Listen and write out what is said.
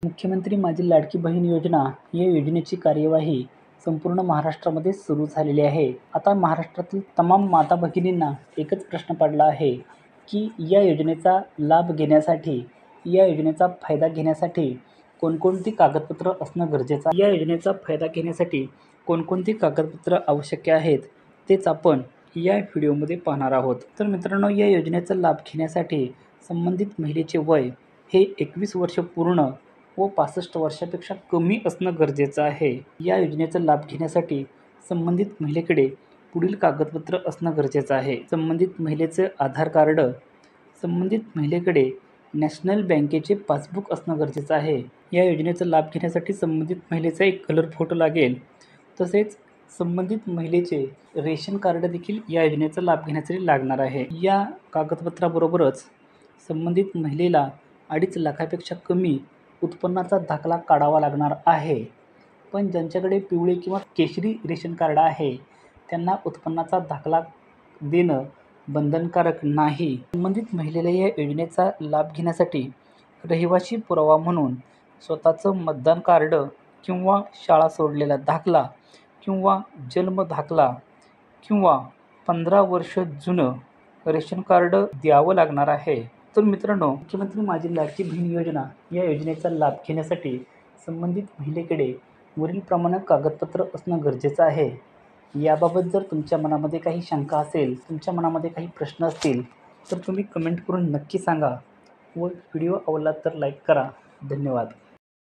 मुख्यमंत्री माझी लाडकी बहीण योजना या योजनेची कार्यवाही संपूर्ण महाराष्ट्रामध्ये सुरू झालेली आहे. आता महाराष्ट्रातील तमाम माता भगिनींना एकच प्रश्न पडला आहे की या योजनेचा लाभ घेण्यासाठी, या योजनेचा फायदा घेण्यासाठी कोणकोणती कागदपत्र असणं गरजेचं आहे. या योजनेचा फायदा घेण्यासाठी कोणकोणती कागदपत्र आवश्यक आहेत तेच आपण या व्हिडिओमध्ये पाहणार आहोत. तर मित्रांनो, या योजनेचा लाभ घेण्यासाठी संबंधित महिलेचे वय हे 21 वर्ष पूर्ण व 65 वर्षापेक्षा कमी असणं गरजेचं आहे. या योजनेचा लाभ घेण्यासाठी संबंधित महिलेकडे पुढील कागदपत्र असणं गरजेचं आहे. संबंधित महिलेचे आधार कार्ड, संबंधित महिलेकडे नॅशनल बँकेचे पासबुक असणं गरजेचं आहे. या योजनेचा लाभ घेण्यासाठी संबंधित महिलेचा एक कलर फोटो लागेल. तसेच संबंधित महिलेचे रेशन कार्ड देखील या योजनेचा लाभ घेण्यासाठी लागणार आहे. या कागदपत्राबरोबरच संबंधित महिलेला 2.5 लाखापेक्षा कमी उत्पन्नाचा दाखला काढावा लागणार आहे. पण ज्यांच्याकडे पिवळे किंवा केशरी रेशन कार्ड आहे त्यांना उत्पन्नाचा दाखला देणं बंधनकारक नाही. संबंधित महिलेला या योजनेचा लाभ घेण्यासाठी रहिवासी पुरावा म्हणून स्वतःचं मतदान कार्ड किंवा शाळा सोडलेला दाखला किंवा जन्म दाखला किंवा 15 वर्ष जुनं रेशन कार्ड द्यावं लागणार आहे. तर मित्रांनो, मुख्यमंत्री माझी लाडकी बहीण योजना या योजनेचा लाभ घेण्यासाठी संबंधित महिलेकडे वरीलप्रमाणे कागदपत्र असणं गरजेचं आहे. याबाबत जर तुमच्या मनामध्ये काही शंका असेल, तुमच्या मनामध्ये काही प्रश्न असतील तर तुम्ही कमेंट करून नक्की सांगा व व्हिडिओ आवडला तर लाईक करा. धन्यवाद.